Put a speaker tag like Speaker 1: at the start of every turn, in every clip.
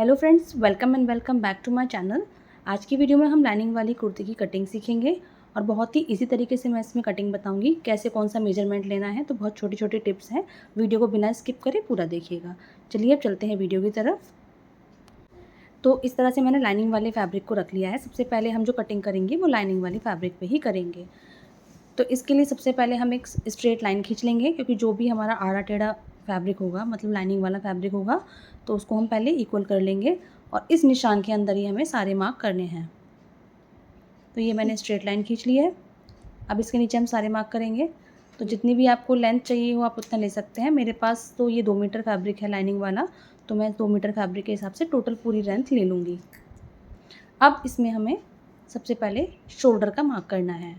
Speaker 1: Hello friends, welcome and welcome back to my channel. आज की video में हम लाइनिंग वाली कुर्ती की कटिंग सीखेंगे और बहुत ही इजी तरीके से मैं इसमें कटिंग बताऊंगी कैसे कौन सा मेजरमेंट लेना है। तो बहुत छोटी छोटी टिप्स हैं, वीडियो को बिना स्किप करे पूरा देखिएगा। चलिए अब चलते हैं वीडियो की तरफ। तो इस तरह से मैंने लाइनिंग वाले फैब्रिक को रख लिया है। सबसे पहले हम जो कटिंग करेंगे वो लाइनिंग वाली फैब्रिक पे ही करेंगे। तो इसके लिए सबसे पहले हम एक स्ट्रेट लाइन खींच लेंगे, क्योंकि जो भी हमारा आड़ा टेढ़ा फैब्रिक होगा, मतलब लाइनिंग वाला फैब्रिक होगा, तो उसको हम पहले इक्वल कर लेंगे और इस निशान के अंदर ही हमें सारे मार्क करने हैं। तो ये मैंने स्ट्रेट लाइन खींच ली है। अब इसके नीचे हम सारे मार्क करेंगे। तो जितनी भी आपको लेंथ चाहिए हो आप उतना ले सकते हैं। मेरे पास तो ये 2 मीटर फैब्रिक है लाइनिंग वाला, तो मैं 2 मीटर फैब्रिक के हिसाब से टोटल पूरी लेंथ ले लूँगी। अब इसमें हमें सबसे पहले शोल्डर का मार्क करना है।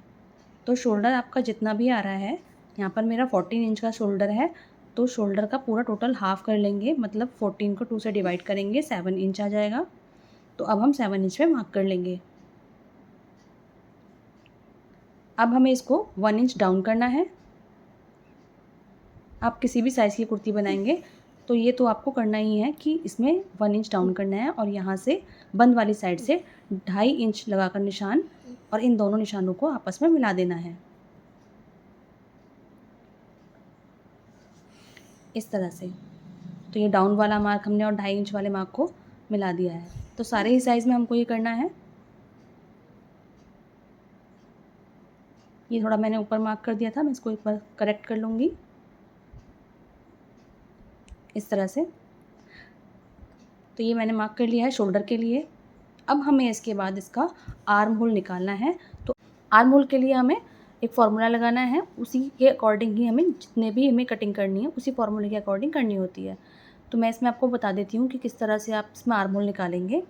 Speaker 1: तो शोल्डर आपका जितना भी आ रहा है, यहाँ पर मेरा 14 इंच का शोल्डर है, तो शोल्डर का पूरा टोटल हाफ कर लेंगे, मतलब 14 को 2 से डिवाइड करेंगे, 7 इंच आ जाएगा। तो अब हम 7 इंच पे मार्क कर लेंगे। अब हमें इसको 1 इंच डाउन करना है। आप किसी भी साइज़ की कुर्ती बनाएंगे तो ये तो आपको करना ही है कि इसमें 1 इंच डाउन करना है और यहाँ से बंद वाली साइड से 2.5 इंच लगाकर निशान, और इन दोनों निशानों को आपस में मिला देना है इस तरह से। तो ये डाउन वाला मार्क हमने और 2.5 इंच वाले मार्क को मिला दिया है। तो सारे ही साइज़ में हमको ये करना है। ये थोड़ा मैंने ऊपर मार्क कर दिया था, मैं इसको एक बार करेक्ट कर लूँगी इस तरह से। तो ये मैंने मार्क कर लिया है शोल्डर के लिए। अब हमें इसके बाद इसका आर्म होल निकालना है। तो आर्म होल के लिए हमें एक फार्मूला लगाना है, उसी के अकॉर्डिंग ही हमें जितने भी हमें कटिंग करनी है उसी फार्मूले के अकॉर्डिंग करनी होती है। तो मैं इसमें आपको बता देती हूँ कि किस तरह से आप इसमें आर्म होल निकालेंगे।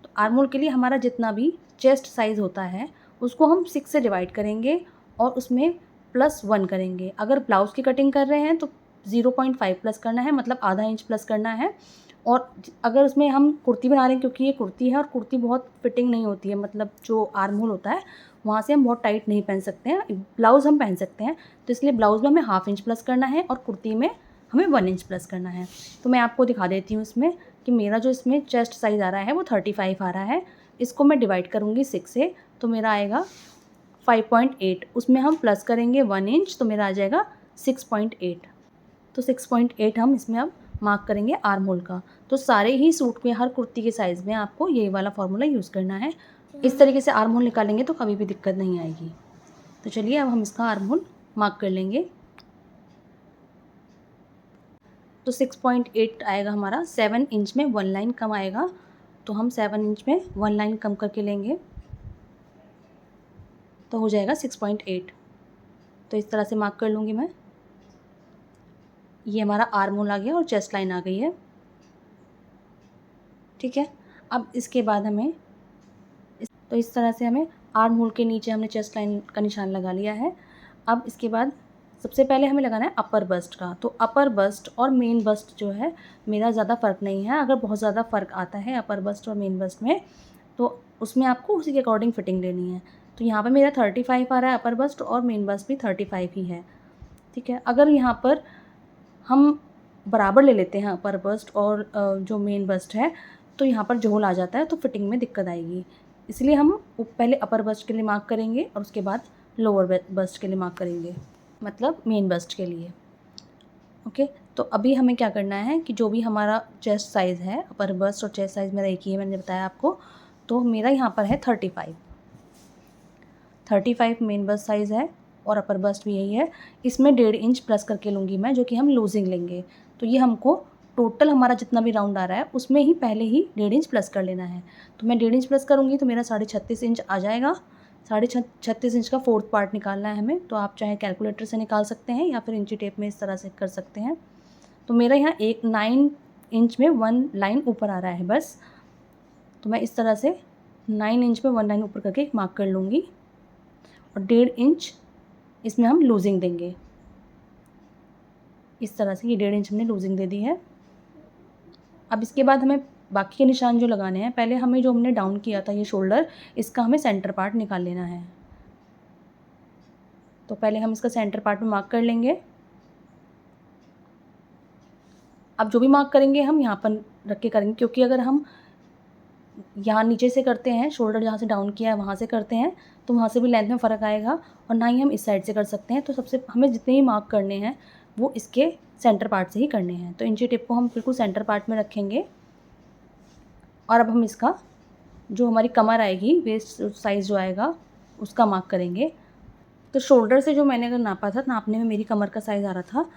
Speaker 1: तो आर्म होल के लिए हमारा जितना भी चेस्ट साइज़ होता है उसको हम 6 से डिवाइड करेंगे और उसमें +1 करेंगे। अगर ब्लाउज़ की कटिंग कर रहे हैं तो 0.5 प्लस करना है, मतलब आधा इंच प्लस करना है। और अगर उसमें हम कुर्ती बना रहे हैं, क्योंकि ये कुर्ती है और कुर्ती बहुत फिटिंग नहीं होती है, मतलब जो आर्म होल होता है वहाँ से हम बहुत टाइट नहीं पहन सकते हैं। ब्लाउज़ हम पहन सकते हैं, तो इसलिए ब्लाउज़ में हमें ½ इंच प्लस करना है और कुर्ती में हमें 1 इंच प्लस करना है। तो मैं आपको दिखा देती हूँ इसमें कि मेरा जो इसमें चेस्ट साइज़ आ रहा है वो 35 आ रहा है। इसको मैं डिवाइड करूँगी 6 से, तो मेरा आएगा 5.8। उसमें हम प्लस करेंगे 1 इंच, तो मेरा आ जाएगा 6.8। तो 6.8 हम इसमें अब मार्क करेंगे आर्म होल का। तो सारे ही सूट में हर कुर्ती के साइज़ में आपको यही वाला फार्मूला यूज़ करना है। इस तरीके से आर्म होल निकालेंगे तो कभी भी दिक्कत नहीं आएगी। तो चलिए अब हम इसका आर्म होल मार्क कर लेंगे। तो 6.8 आएगा हमारा। 7 इंच में 1 लाइन कम आएगा, तो हम 7 इंच में 1 लाइन कम करके लेंगे, तो हो जाएगा 6.8। तो इस तरह से मार्क कर लूँगी मैं। ये हमारा आर्म होल आ गया और चेस्ट लाइन आ गई है। ठीक है। अब इसके बाद हमें तो इस तरह से हमें आर्म होल के नीचे हमने चेस्ट लाइन का निशान लगा लिया है। अब इसके बाद सबसे पहले हमें लगाना है अपर बस्ट का। तो अपर बस्ट और मेन बस्ट जो है, मेरा ज़्यादा फ़र्क नहीं है। अगर बहुत ज़्यादा फ़र्क आता है अपर बस्ट और मेन बस्ट में, तो उसमें आपको उसी के अकॉर्डिंग फ़िटिंग लेनी है। तो यहाँ पर मेरा 35 आ रहा है अपर बस्ट और मेन बस्ट भी 35 ही है। ठीक है। अगर यहाँ पर हम बराबर ले लेते हैं अपर बस्ट और जो मेन बस्ट है, तो यहाँ पर झोल आ जाता है, तो फिटिंग में दिक्कत आएगी। इसलिए हम पहले अपर बस्ट के लिए मार्क करेंगे और उसके बाद लोअर बस्ट के लिए मार्क करेंगे, मतलब मेन बस्ट के लिए। ओके। तो अभी हमें क्या करना है कि जो भी हमारा चेस्ट साइज़ है, अपर बस्ट और चेस्ट साइज़ मेरा एक ही है, मैंने बताया आपको। तो मेरा यहाँ पर है 35 मेन बस्ट साइज़ है और अपर बस्ट भी यही है। इसमें 1.5 इंच प्लस करके लूँगी मैं, जो कि हम लूजिंग लेंगे। तो ये हमको टोटल हमारा जितना भी राउंड आ रहा है उसमें ही पहले ही 1.5 इंच प्लस कर लेना है। तो मैं 1.5 इंच प्लस करूँगी तो मेरा 36.5 इंच आ जाएगा। 36.5 इंच का 4th पार्ट निकालना है हमें। तो आप चाहे कैलकुलेटर से निकाल सकते हैं या फिर इंची टेप में इस तरह से कर सकते हैं। तो मेरा यहाँ 9 इंच में 1 लाइन ऊपर आ रहा है बस। तो मैं इस तरह से 9 इंच में 1 लाइन ऊपर करके एक मार्क कर लूँगी और 1.5 इंच इसमें हम लूजिंग देंगे। इस तरह से ये 1.5 इंच हमने लूजिंग दे दी है। अब इसके बाद हमें बाकी के निशान जो लगाने हैं, पहले हमें जो हमने डाउन किया था ये शोल्डर, इसका हमें सेंटर पार्ट निकाल लेना है। तो पहले हम इसका सेंटर पार्ट में मार्क कर लेंगे। अब जो भी मार्क करेंगे हम यहाँ पर रख के करेंगे, क्योंकि अगर हम यहाँ नीचे से करते हैं, शोल्डर जहाँ से डाउन किया है वहाँ से करते हैं, तो वहाँ से भी लेंथ में फ़र्क आएगा, और ना ही हम इस साइड से कर सकते हैं। तो सबसे हमें जितने भी मार्क करने हैं वो इसके सेंटर पार्ट से ही करने हैं। तो इंची टिप को हम बिल्कुल सेंटर पार्ट में रखेंगे, और अब हम इसका जो हमारी कमर आएगी, वेस्ट साइज़ जो आएगा उसका मार्क करेंगे। तो शोल्डर से जो मैंने अगर नापा था, नापने में मेरी कमर का साइज़ आ रहा था,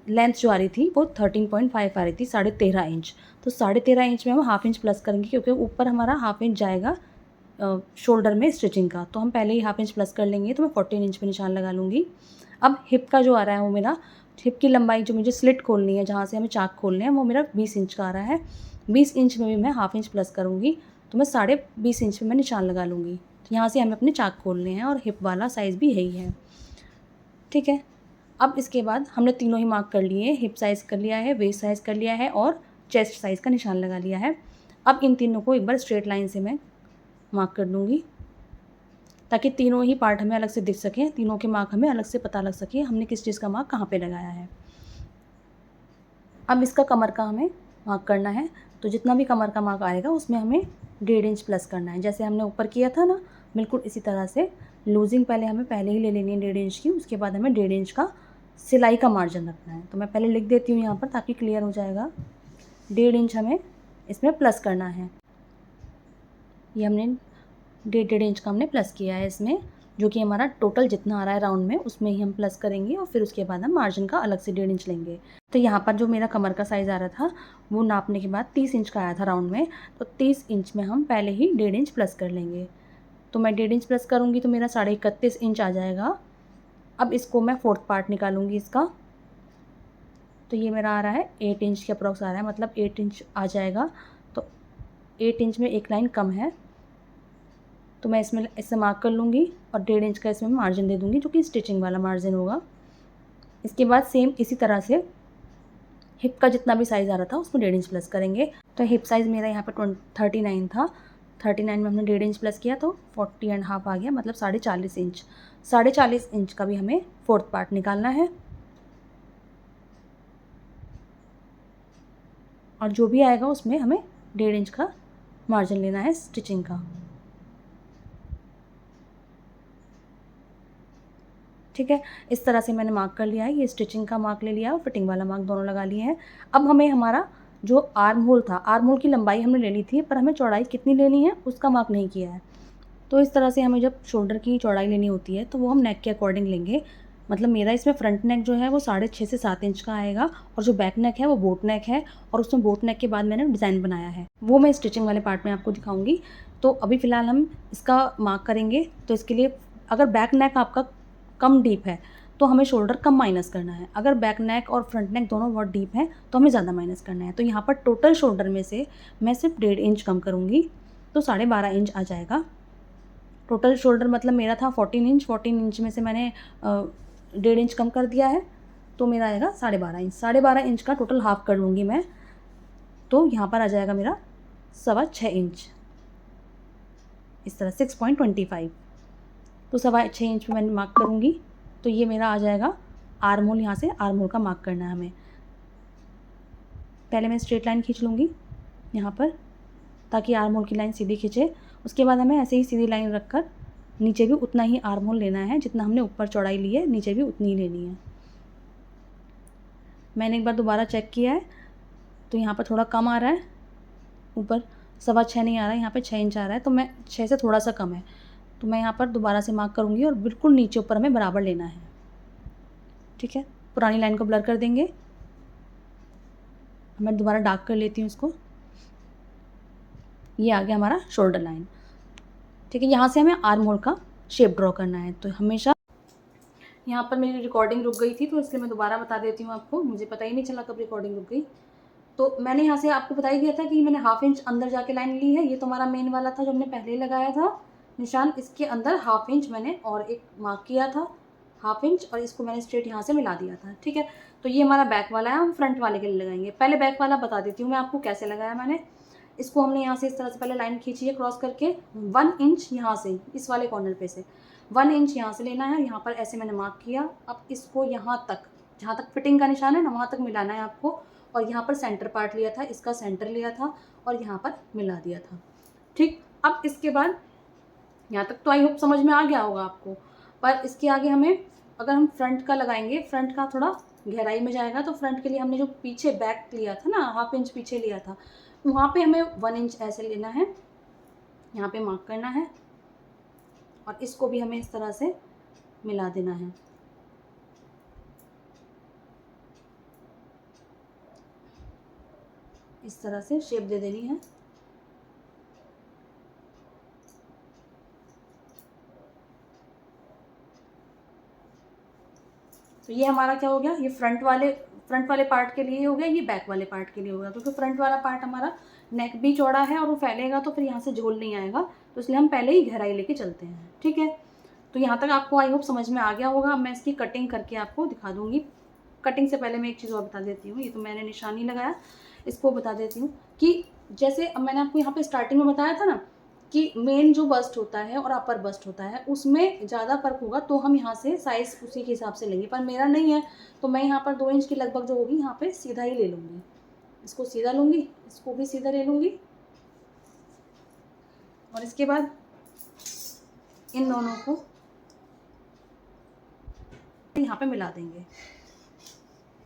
Speaker 1: लेंथ जो आ रही थी वो 13.5 आ रही थी, 13.5 इंच। तो 13.5 इंच में हम हाफ इंच प्लस करेंगे, क्योंकि ऊपर हमारा हाफ इंच जाएगा शोल्डर में स्टिचिंग का, तो हम पहले ही हाफ इंच प्लस कर लेंगे। तो मैं 14 इंच पे निशान लगा लूँगी। अब हिप का जो आ रहा है वो मेरा, हिप की लंबाई जो मुझे स्लिट खोलनी है, जहाँ से हमें चाक खोलने हैं, वो मेरा 20 इंच का आ रहा है। 20 इंच में भी मैं हाफ इंच प्लस करूँगी, तो मैं 20.5 इंच पे मैं निशान लगा लूँगी। तो यहाँ से हमें अपने चाक खोलने हैं, और हिप वाला साइज़ भी यही है, ठीक है। अब इसके बाद हमने तीनों ही मार्क कर लिए, हिप साइज़ कर लिया है, वेस्ट साइज़ कर लिया है, और चेस्ट साइज़ का निशान लगा लिया है। अब इन तीनों को एक बार स्ट्रेट लाइन से मैं मार्क कर दूँगी, ताकि तीनों ही पार्ट हमें अलग से दिख सकें, तीनों के मार्क हमें अलग से पता लग सके हमने किस चीज़ का मार्क कहाँ पे लगाया है। अब इसका कमर का हमें मार्क करना है, तो जितना भी कमर का मार्क आएगा उसमें हमें 1.5 इंच प्लस करना है। जैसे हमने ऊपर किया था ना, बिल्कुल इसी तरह से लूजिंग पहले ही ले लेनी है 1.5 इंच की, उसके बाद हमें 1.5 इंच का सिलाई का मार्जिन रखना है। तो मैं पहले लिख देती हूँ यहाँ पर, ताकि क्लियर हो जाएगा। 1.5 इंच हमें इसमें प्लस करना है। ये हमने 1.5 इंच का हमने प्लस किया है इसमें, जो कि हमारा टोटल जितना आ रहा है राउंड में उसमें ही हम प्लस करेंगे, और फिर उसके बाद हम मार्जिन का अलग से 1.5 इंच लेंगे। तो यहाँ पर जो मेरा कमर का साइज़ आ रहा था वो नापने के बाद 30 इंच का आया था राउंड में, तो 30 इंच में हम पहले ही 1.5 इंच प्लस कर लेंगे। तो मैं 1.5 इंच प्लस करूँगी तो मेरा 31.5 इंच आ जाएगा। अब इसको मैं 4th पार्ट निकालूँगी इसका, तो ये मेरा आ रहा है 8 इंच के अप्रॉक्स आ रहा है, मतलब 8 इंच आ जाएगा। तो 8 इंच में एक लाइन कम है, तो मैं इसमें इससे मार्क कर लूँगी, और 1.5 इंच का इसमें मार्जिन दे दूँगी, जो कि स्टिचिंग वाला मार्जिन होगा। इसके बाद सेम इसी तरह से हिप का जितना भी साइज़ आ रहा था उसमें 1.5 इंच प्लस करेंगे। तो हिप साइज़ मेरा यहाँ पर 39 था, 39 में हमने 1.5 इंच प्लस किया तो 40.5 आ गया, मतलब 40.5 इंच। 40.5 इंच का भी हमें 4th पार्ट निकालना है, और जो भी आएगा उसमें हमें 1.5 इंच का मार्जिन लेना है स्टिचिंग का, ठीक है। इस तरह से मैंने मार्क कर लिया है, ये स्टिचिंग का मार्क ले लिया और फिटिंग वाला मार्क दोनों लगा लिए हैं। अब हमें हमारा जो आर्म होल था, आर्म होल की लंबाई हमने ले ली थी, पर हमें चौड़ाई कितनी लेनी है उसका मार्क नहीं किया है। तो इस तरह से हमें जब शोल्डर की चौड़ाई लेनी होती है तो वो हम नेक के अकॉर्डिंग लेंगे। मतलब मेरा इसमें फ्रंट नेक जो है वो 6.5 से 7 इंच का आएगा, और जो बैक नेक है वो बोट नेक है, और उसमें बोट नेक के बाद मैंने डिज़ाइन बनाया है, वो मैं स्टिचिंग वाले पार्ट में आपको दिखाऊंगी। तो अभी फ़िलहाल हम इसका मार्क करेंगे। तो इसके लिए अगर बैक नेक आपका कम डीप है तो हमें शोल्डर कम माइनस करना है, अगर बैक नेक और फ्रंट नेक दोनों बहुत डीप हैं तो हमें ज़्यादा माइनस करना है। तो यहाँ पर टोटल शोल्डर में से मैं सिर्फ 1.5 इंच कम करूँगी, तो 12.5 इंच आ जाएगा। टोटल शोल्डर मतलब मेरा था 14 इंच, 14 इंच में से मैंने 1.5 इंच कम कर दिया है, तो मेरा आएगा 12.5 इंच। 12.5 इंच का टोटल हाफ कर लूँगी मैं, तो यहाँ पर आ जाएगा मेरा 6.25 इंच, इस तरह 6.25। तो 6.25 इंच पे मैंने मार्क करूँगी, तो ये मेरा आ जाएगा आर्म होल। यहाँ से आर्म होल का मार्क करना है हमें। पहले मैं स्ट्रेट लाइन खींच लूँगी यहाँ पर, ताकि आर्म होल की लाइन सीधी खींचे। उसके बाद हमें ऐसे ही सीधी लाइन रखकर नीचे भी उतना ही आर्म होल लेना है, जितना हमने ऊपर चौड़ाई ली है नीचे भी उतनी ही लेनी है। मैंने एक बार दोबारा चेक किया है, तो यहाँ पर थोड़ा कम आ रहा है, ऊपर 6.25 नहीं आ रहा है, यहाँ पे 6 इंच आ रहा है, तो मैं 6 से थोड़ा सा कम है, तो मैं यहाँ पर दोबारा से मार्क करूँगी, और बिल्कुल नीचे ऊपर हमें बराबर लेना है, ठीक है। पुरानी लाइन को ब्लर कर देंगे। मैं दोबारा डार्क कर लेती हूँ इसको। ये आ गया हमारा शोल्डर लाइन, ठीक है। यहाँ से हमें आर्म होल का शेप ड्रॉ करना है। तो हमेशा यहाँ पर मेरी रिकॉर्डिंग रुक गई थी, तो इसलिए मैं दोबारा बता देती हूँ आपको, मुझे पता ही नहीं चला कब रिकॉर्डिंग रुक गई। तो मैंने यहाँ से आपको बता ही दिया था कि मैंने हाफ इंच अंदर जाके लाइन ली है। ये तो हमारा मेन वाला था जो हमने पहले ही लगाया था निशान, इसके अंदर हाफ इंच मैंने और एक मार्क किया था, हाफ इंच, और इसको मैंने स्ट्रेट यहाँ से मिला दिया था, ठीक है। तो ये हमारा बैक वाला है, हम फ्रंट वाले के लिए लगाएंगे। पहले बैक वाला बता देती हूँ मैं आपको कैसे लगाया मैंने। इसको हमने यहाँ से इस तरह से पहले लाइन खींची है क्रॉस करके, 1 इंच यहाँ से इस वाले कॉर्नर पे से 1 इंच यहाँ से लेना है, यहाँ पर ऐसे मैंने मार्क किया। अब इसको यहाँ तक, जहाँ तक फिटिंग का निशान है ना, वहाँ तक मिलाना है आपको, और यहाँ पर सेंटर पार्ट लिया था, इसका सेंटर लिया था और यहाँ पर मिला दिया था। ठीक, अब इसके बाद यहाँ तक तो आई होप समझ में आ गया होगा आपको, पर इसके आगे हमें अगर हम फ्रंट का लगाएंगे, फ्रंट का थोड़ा गहराई में जाएगा, तो फ्रंट के लिए हमने जो पीछे बैक लिया था ना, 1/2 इंच पीछे लिया था, वहाँ पे हमें 1 इंच ऐसे लेना है, यहाँ पे मार्क करना है और इसको भी हमें इस तरह से मिला देना है। इस तरह से शेप दे देनी है। तो ये हमारा क्या हो गया, ये फ्रंट वाले पार्ट के लिए हो गया, ये बैक वाले पार्ट के लिए हो गया, क्योंकि फ्रंट वाला पार्ट हमारा नेक भी चौड़ा है और वो फैलेगा तो फिर यहाँ से झोल नहीं आएगा, तो इसलिए हम पहले ही गहराई लेके चलते हैं। ठीक है, तो यहाँ तक आपको आई होप समझ में आ गया होगा। अब मैं इसकी कटिंग करके आपको दिखा दूँगी। कटिंग से पहले मैं एक चीज़ और बता देती हूँ, ये तो मैंने निशान नहीं लगाया, इसको बता देती हूँ कि जैसे अब मैंने आपको यहाँ पे स्टार्टिंग में बताया था ना कि मेन जो बस्ट होता है और अपर बस्ट होता है उसमें ज़्यादा फ़र्क होगा, तो हम यहाँ से साइज़ उसी के हिसाब से लेंगे, पर मेरा नहीं है, तो मैं यहाँ पर 2 इंच की लगभग जो होगी यहाँ पे सीधा ही ले लूँगी। इसको सीधा लूँगी, इसको भी सीधा ले लूँगी और इसके बाद इन दोनों को यहाँ पे मिला देंगे।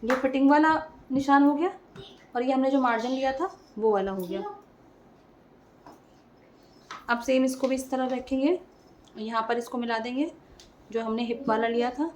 Speaker 1: ये फिटिंग वाला निशान हो गया और ये हमने जो मार्जिन लिया था वो वाला हो गया। अब सेम इसको भी इस तरह रखेंगे, यहाँ पर इसको मिला देंगे, जो हमने हिप वाला लिया था,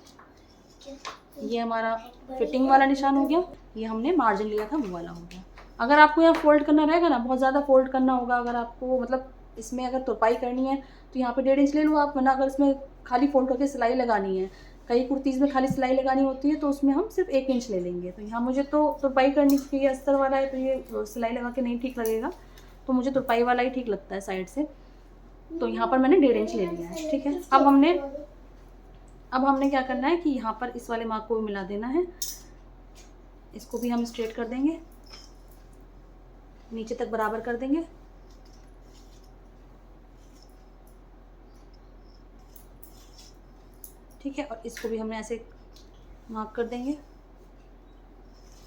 Speaker 1: ये हमारा फिटिंग वाला निशान हो गया, ये हमने मार्जिन लिया था वो वाला हो गया। अगर आपको यहाँ फोल्ड करना रहेगा ना, बहुत ज़्यादा फोल्ड करना होगा, अगर आपको मतलब इसमें अगर तुरपाई करनी है तो यहाँ पे 1.5 इंच ले लो आप, वरना अगर इसमें खाली फोल्ड करके सिलाई लगानी है, कई कुर्तीज़ में खाली सिलाई लगानी होती है, तो उसमें हम सिर्फ 1 इंच ले लेंगे। तो यहाँ मुझे तो तुरपाई करनी, क्योंकि ये अस्तर वाला है तो ये सिलाई लगा के नहीं ठीक लगेगा, तो मुझे तुरपाई वाला ही ठीक लगता है साइड से। तो यहाँ पर मैंने 1.5 इंच ले लिया है। ठीक है, अब हमने क्या करना है कि यहाँ पर इस वाले मार्क को भी मिला देना है, इसको भी हम स्ट्रेट कर देंगे, नीचे तक बराबर कर देंगे। ठीक है, और इसको भी हमने ऐसे मार्क कर देंगे।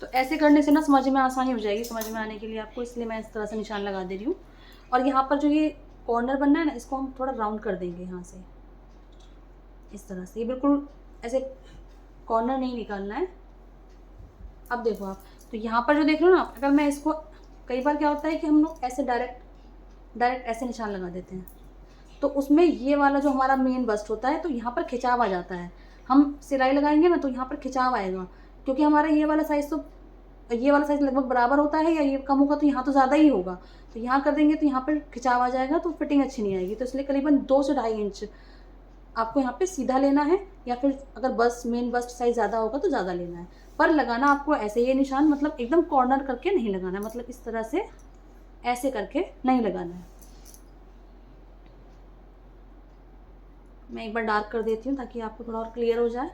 Speaker 1: तो ऐसे करने से ना समझ में आसानी हो जाएगी, समझ में आने के लिए आपको, इसलिए मैं इस तरह से निशान लगा दे रही हूँ। और यहाँ पर जो ये कॉर्नर बनना है ना, इसको हम थोड़ा राउंड कर देंगे यहाँ से, इस तरह से। ये बिल्कुल ऐसे कॉर्नर नहीं निकालना है। अब देखो आप, तो यहाँ पर जो देख रहे हो ना, अगर मैं इसको, कई बार क्या होता है कि हम लोग ऐसे डायरेक्ट ऐसे निशान लगा देते हैं, तो उसमें ये वाला जो हमारा मेन बस्ट होता है तो यहाँ पर खिंचाव आ जाता है। हम सिलाई लगाएंगे ना तो यहाँ पर खिंचाव आएगा, क्योंकि हमारा ये वाला साइज़ लगभग बराबर होता है, या ये कम होगा तो यहाँ तो ज़्यादा ही होगा, तो यहाँ कर देंगे तो यहाँ पर खिंचाव आ जाएगा, तो फिटिंग अच्छी नहीं आएगी। तो इसलिए करीबन 2 से 2.5 इंच आपको यहाँ पे सीधा लेना है, या फिर अगर मेन बस्ट साइज़ ज़्यादा होगा तो ज़्यादा लेना है। पर लगाना आपको ऐसे, ये निशान मतलब एकदम कॉर्नर करके नहीं लगाना है, मतलब इस तरह से ऐसे करके नहीं लगाना है। मैं एक बार डार्क कर देती हूँ ताकि आपको थोड़ा और क्लियर हो जाए।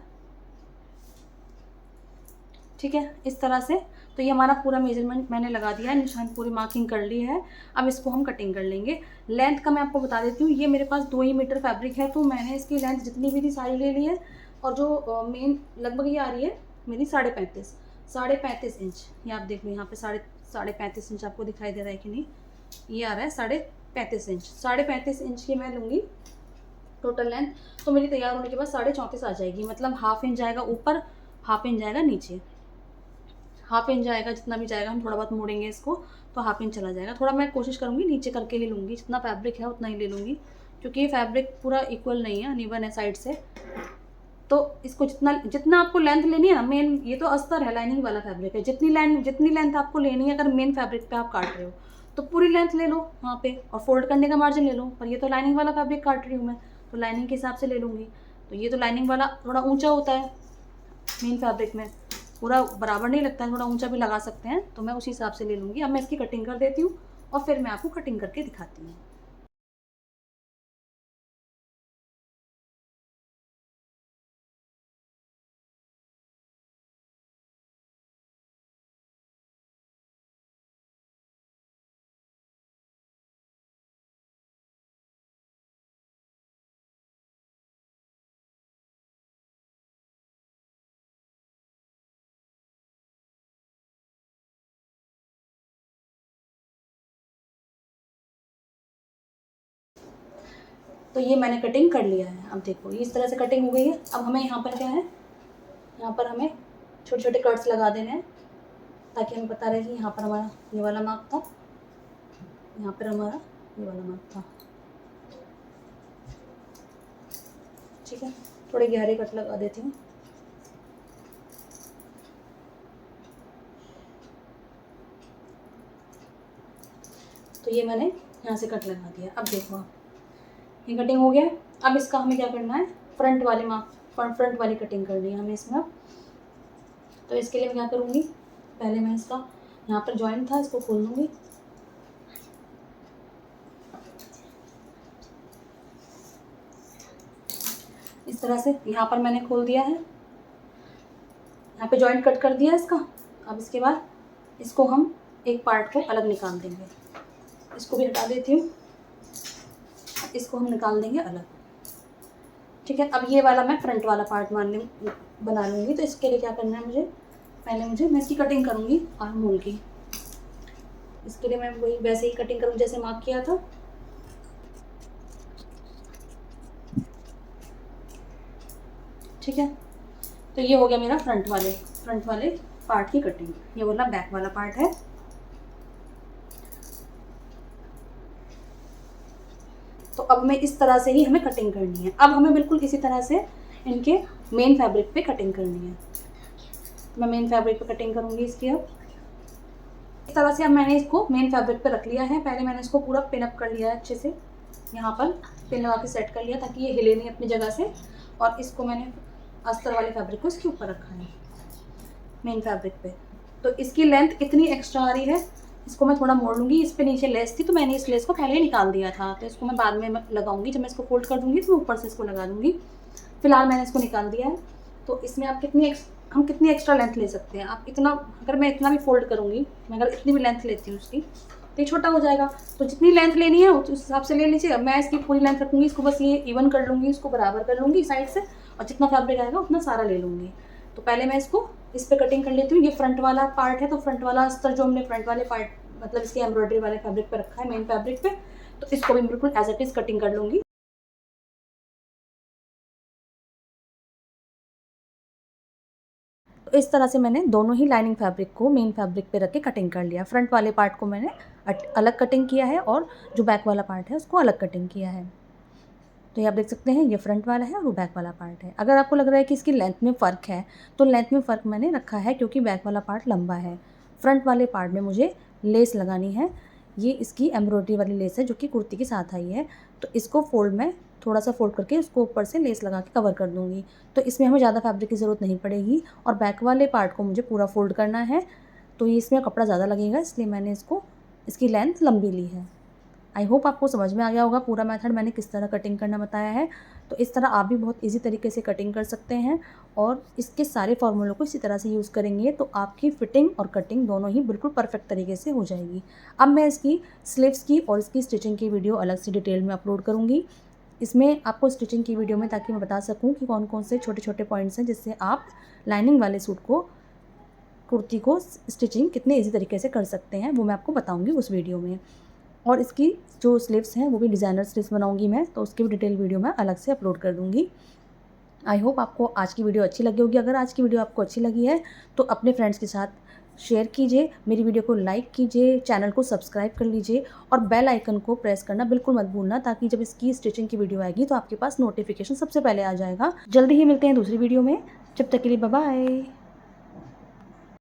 Speaker 1: ठीक है, इस तरह से। तो ये हमारा पूरा मेजरमेंट मैंने लगा दिया है, निशान पूरी मार्किंग कर ली है। अब इसको हम कटिंग कर लेंगे। लेंथ का मैं आपको बता देती हूँ, ये मेरे पास 2 ही मीटर फैब्रिक है, तो मैंने इसकी लेंथ जितनी भी थी सारी ले ली है। और जो मेन लगभग ये आ रही है मेरी 35.5 इंच। ये आप देख लो, यहाँ पे 35.5 इंच आपको दिखाई दे रहा है कि नहीं, ये आ रहा है 35.5 इंच। 35.5 इंच की मैं लूँगी टोटल लेंथ। तो मेरी तैयार होने के बाद 34.5 आ जाएगी, मतलब 1/2 इंच जाएगा ऊपर, 1/2 इंच जाएगा नीचे। 1/2 इंच जाएगा, जितना भी जाएगा, हम थोड़ा बहुत मोड़ेंगे इसको तो 1/2 इंच चला जाएगा। थोड़ा मैं कोशिश करूँगी नीचे करके ही लूँगी, जितना फैब्रिक है उतना ही ले लूँगी, क्योंकि ये फैब्रिक पूरा इक्वल नहीं है, अनइवन है साइड से। तो इसको जितना आपको लेंथ लेनी है ना, मेन ये तो अस्तर है, लाइनिंग वाला फैब्रिक है, जितनी लेंथ आपको लेनी है, अगर मेन फैब्रिक पे आप काट रहे हो तो पूरी लेंथ ले लो वहाँ पे, और फोल्ड करने का मार्जिन ले लो। पर ये तो लाइनिंग वाला फैब्रिक काट रही हूँ मैं, तो लाइनिंग के हिसाब से ले लूँगी। तो ये तो लाइनिंग वाला थोड़ा ऊँचा होता है, मेन फैब्रिक में पूरा बराबर नहीं लगता है, थोड़ा ऊंचा भी लगा सकते हैं, तो मैं उसी हिसाब से ले लूँगी। अब मैं इसकी कटिंग कर देती हूँ और फिर मैं आपको कटिंग करके दिखाती हूँ। तो ये मैंने कटिंग कर लिया है। अब देखो ये इस तरह से कटिंग हो गई है। अब हमें यहाँ पर क्या है, यहाँ पर हमें छोटे छोटे कट्स लगा देने हैं ताकि हमें पता रहे कि यहाँ पर हमारा ये वाला मार्क था, यहाँ पर हमारा ये वाला मार्क था। ठीक है, थोड़े गहरे कट लगा देती हूँ। तो ये मैंने यहाँ से कट लगा दिया। अब देखो आप ये कटिंग हो गया। अब इसका हमें क्या करना है, फ्रंट वाली कटिंग करनी है हमें इसमें। तो इसके लिए मैं क्या करूँगी, पहले मैं इसका यहाँ पर जॉइंट था इसको खोल लूँगी। इस तरह से यहाँ पर मैंने खोल दिया है, यहाँ पे जॉइंट कट कर दिया इसका। अब इसके बाद इसको हम एक पार्ट को अलग निकाल देंगे। इसको भी हटा देती हूँ, इसको हम निकाल देंगे अलग। ठीक है, अब ये वाला मैं फ्रंट वाला पार्ट बना लूँगी। तो इसके लिए क्या करना है, पहले मैं इसकी कटिंग करूँगी आर्म होल की। इसके लिए मैं वही वैसे ही कटिंग करूँ जैसे मार्क किया था। ठीक है, तो ये हो गया मेरा फ्रंट वाले पार्ट की कटिंग। ये वाला बैक वाला पार्ट है। तो अब मैं इस तरह से ही हमें कटिंग करनी है। अब हमें बिल्कुल इसी तरह से इनके मेन फैब्रिक पे कटिंग करनी है। मैं मेन फैब्रिक पे कटिंग करूँगी इसकी। अब इस तरह से अब मैंने इसको मेन फैब्रिक पे रख लिया है। पहले मैंने इसको पूरा पिन अप कर लिया है अच्छे से, यहाँ पर पिन लगा के सेट कर लिया ताकि ये हिले नहीं अपनी जगह से। और इसको मैंने अस्तर वाले फैब्रिक को इसके ऊपर रखा है मेन फैब्रिक पे। तो इसकी लेंथ इतनी एक्स्ट्रा आ रही है, इसको मैं थोड़ा मोड़ लूँगी। इस पे नीचे लेस थी तो मैंने इस लेस को पहले ही निकाल दिया था, तो इसको मैं बाद में लगाऊंगी। जब मैं इसको फोल्ड कर दूँगी तो ऊपर से इसको लगा दूँगी। फिलहाल मैंने इसको निकाल दिया है। तो इसमें आप हम कितनी एक्स्ट्रा लेंथ ले सकते हैं। आप इतना, अगर मैं इतना भी फोल्ड करूँगी, मैं अगर इतनी भी लेंथ लेती हूँ उसकी तो ये छोटा हो जाएगा। तो जितनी लेंथ लेनी है उस हिसाब से ले लीजिए। अब मैं इसकी पूरी लेंथ रखूँगी, इसको बस ये इवन कर लूँगी, इसको बराबर कर लूँगी साइड से, और जितना फैब्रिक आएगा उतना सारा ले लूँगी। तो पहले मैं इसको इस पर कटिंग कर लेती हूँ। ये फ्रंट वाला पार्ट है, तो फ्रंट वाला अस्तर जो हमने फ्रंट वाले पार्ट मतलब इसके एम्ब्रॉयडरी वाले फैब्रिक पे रखा है मेन फैब्रिक पे, तो इसको भी बिल्कुल एज इट इज़ कटिंग कर लूँगी। तो इस तरह से मैंने दोनों ही लाइनिंग फैब्रिक को मेन फैब्रिक पे रख के कटिंग कर लिया। फ्रंट वाले पार्ट को मैंने अलग कटिंग किया है और जो बैक वाला पार्ट है उसको अलग कटिंग किया है। तो ये आप देख सकते हैं, ये फ्रंट वाला है और वो बैक वाला पार्ट है। अगर आपको लग रहा है कि इसकी लेंथ में फ़र्क है, तो लेंथ में फ़र्क मैंने रखा है क्योंकि बैक वाला पार्ट लंबा है। फ्रंट वाले पार्ट में मुझे लेस लगानी है। ये इसकी एम्ब्रॉयडरी वाली लेस है जो कि कुर्ती के साथ आई है। तो इसको थोड़ा सा फोल्ड करके उसको ऊपर से लेस लगा के कवर कर दूँगी। तो इसमें हमें ज़्यादा फैब्रिक की ज़रूरत नहीं पड़ेगी। और बैक वाले पार्ट को मुझे पूरा फोल्ड करना है, तो ये इसमें कपड़ा ज़्यादा लगेगा, इसलिए मैंने इसकी लेंथ लंबी ली है। आई होप आपको समझ में आ गया होगा पूरा मेथड मैंने किस तरह कटिंग करना बताया है। तो इस तरह आप भी बहुत इजी तरीके से कटिंग कर सकते हैं और इसके सारे फार्मूलों को इसी तरह से यूज़ करेंगे तो आपकी फिटिंग और कटिंग दोनों ही बिल्कुल परफेक्ट तरीके से हो जाएगी। अब मैं इसकी स्लीव्स की और इसकी स्टिचिंग की वीडियो अलग से डिटेल में अपलोड करूँगी। इसमें आपको स्टिचिंग की वीडियो में, ताकि मैं बता सकूँ कि कौन कौन से छोटे छोटे पॉइंट्स हैं जिससे आप लाइनिंग वाले सूट को, कुर्ती को स्टिचिंग कितने ईजी तरीके से कर सकते हैं, वो मैं आपको बताऊँगी उस वीडियो में। और इसकी जो स्लीव्स हैं वो भी डिज़ाइनर स्लीव्स बनाऊंगी मैं, तो उसकी भी डिटेल वीडियो मैं अलग से अपलोड कर दूंगी। आई होप आपको आज की वीडियो अच्छी लगी होगी। अगर आज की वीडियो आपको अच्छी लगी है तो अपने फ्रेंड्स के साथ शेयर कीजिए, मेरी वीडियो को लाइक कीजिए, चैनल को सब्सक्राइब कर लीजिए और बेल आइकन को प्रेस करना बिल्कुल मत भूलना, ताकि जब इसकी स्टिचिंग की वीडियो आएगी तो आपके पास नोटिफिकेशन सबसे पहले आ जाएगा। जल्दी ही मिलते हैं दूसरी वीडियो में, जब तक के लिए बाय बाय।